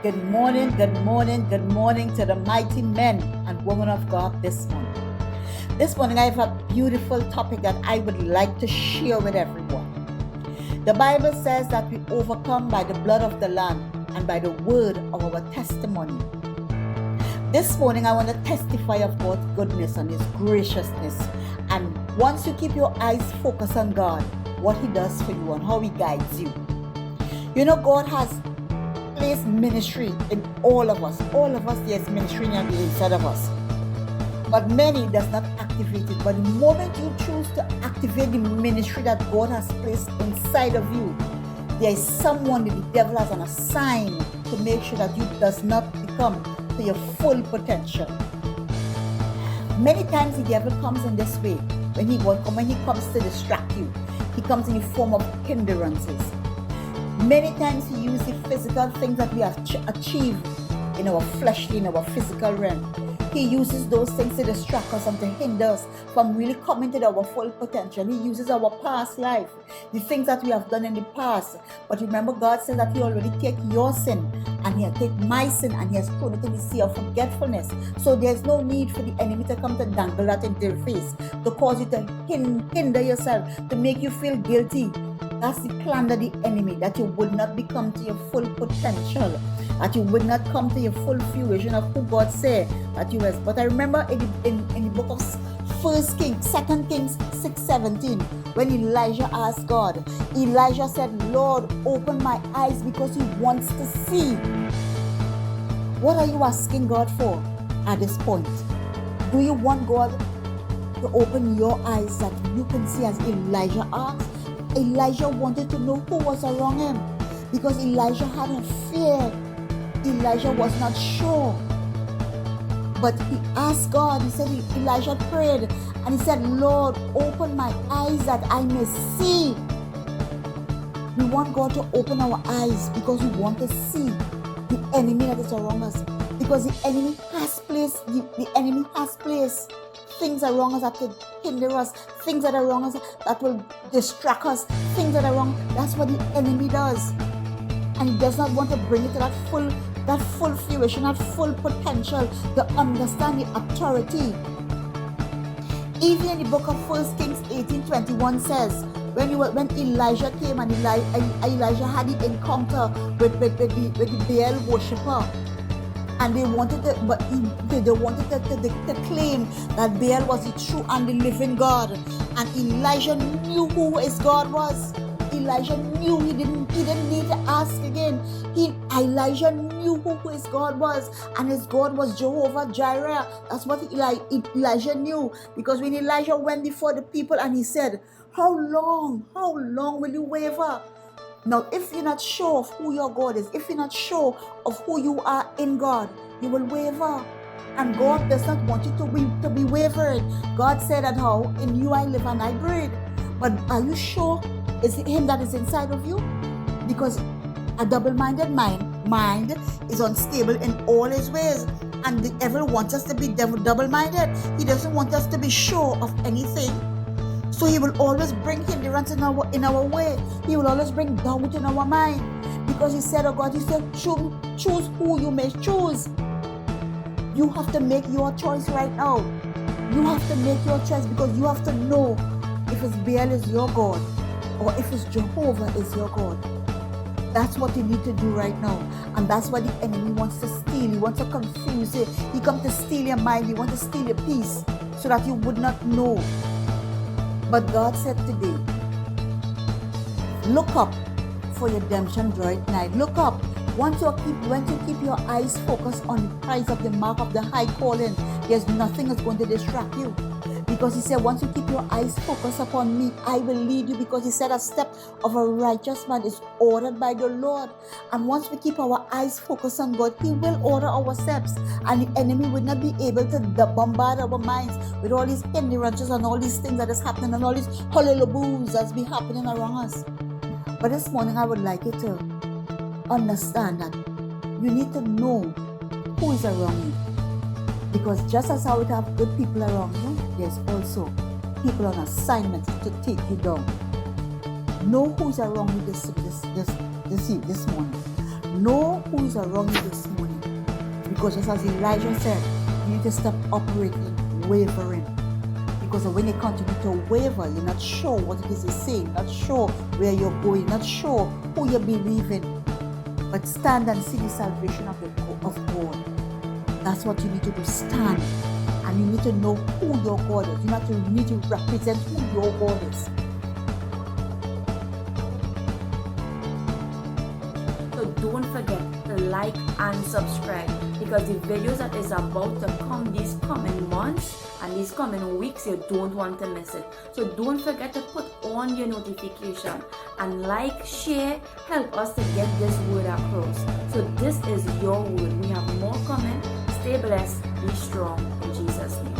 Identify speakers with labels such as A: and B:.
A: Good morning, good morning, good morning to the mighty men and women of God this morning. This morning, I have a beautiful topic that I would like to share with everyone. The Bible says that we overcome by the blood of the Lamb and by the word of our testimony. This morning, I want to testify of God's goodness and His graciousness. And once you keep your eyes focused on God, what He does for you and how He guides you. You know, God has placed ministry in all of us. All of us, there's ministry on the inside of us. But many does not activate it. But the moment you choose to activate the ministry that God has placed inside of you, there is someone that the devil has on a sign to make sure that you does not become to your full potential. Many times the devil comes in this way. When he comes to distract you, he comes in the form of hindrances. Many times he uses the physical things that we have achieved in our fleshly, in our physical realm. He uses those things to distract us and to hinder us from really coming to our full potential. He uses our past life, the things that we have done in the past. But remember, God said that He already take your sin and He has taken my sin and He has thrown it in the sea of forgetfulness. So there's no need for the enemy to come to dangle that into your face, to cause you to hinder yourself, to make you feel guilty. That's the plan of the enemy, that you would not become to your full potential, that you would not come to your full fruition of who God said that you was. But I remember in the book of 1 Kings, 2 Kings 6:17, when Elijah asked God, Elijah said, Lord, open my eyes because He wants to see. What are you asking God for at this point? Do you want God to open your eyes that you can see as Elijah asked? Elijah wanted to know who was around him because Elijah had a fear. Elijah was not sure. But he asked God, he said, Elijah prayed and he said, Lord, open my eyes that I may see. We want God to open our eyes because we want to see the enemy that is around us. Because the enemy has placed, things around us that could hinder us, things that are around us that will distract us, things that are wrong. That's what the enemy does. And he does not want to bring it to that full fruition, that full potential, to understand the authority. Even in the book of 1 Kings 18:21 says, when Elijah came and Elijah had the encounter with the Baal worshipper, and they wanted to claim that Baal was the true and the living God. And Elijah knew who his God was. Elijah knew he didn't need to ask again. Elijah knew who his God was, and his God was Jehovah Jireh. That's what Elijah knew. Because when Elijah went before the people and he said, How long will you waver? Now, if you're not sure of who your God is, if you're not sure of who you are in God, you will waver. And God does not want you to be wavering. God said that how in you I live and I breathe. But are you sure it's Him that is inside of you? Because a double-minded mind is unstable in all his ways. And the devil wants us to be double-minded. He doesn't want us to be sure of anything. So he will always bring hindrance in our way. He will always bring doubt in our mind. Because He said, oh God, He said, choose who you may choose. You have to make your choice right now. You have to make your choice because you have to know if it's Baal is your God or if it's Jehovah is your God. That's what you need to do right now. And that's what the enemy wants to steal. He wants to confuse you. He comes to steal your mind. He wants to steal your peace so that you would not know. But God said today, look up, for your redemption draweth nigh. Look up. Once you keep your eyes focused on the prize of the mark of the high calling, there's nothing that's going to distract you. Because He said, once you keep your eyes focused upon me, I will lead you. Because He said, a step of a righteous man is ordered by the Lord. And once we keep our eyes focused on God, He will order our steps. And the enemy will not be able to bombard our minds with all these hindrances and all these things that is happening and all these hullabaloo's that's be happening around us. But this morning, I would like you to understand that you need to know who is around you. Because just as how we have good people around you, there's also people on assignment to take you down. Know who's around you this morning. Know who is around you this morning. Because just as Elijah said, you need to stop operating, wavering. Because when you continue to waver, you're not sure what it is you're saying, not sure where you're going, not sure who you believe in. But stand and see the salvation of God. That's what you need to do. Stand. And you need to know who your God is. You need to represent who your God is.
B: So don't forget to like and subscribe, because the videos that is about to come these coming months and these coming weeks, you don't want to miss it. So don't forget to put on your notification and like, share, help us to get this word across. So this is your word. We have more coming. Stay blessed, be strong in Jesus' name.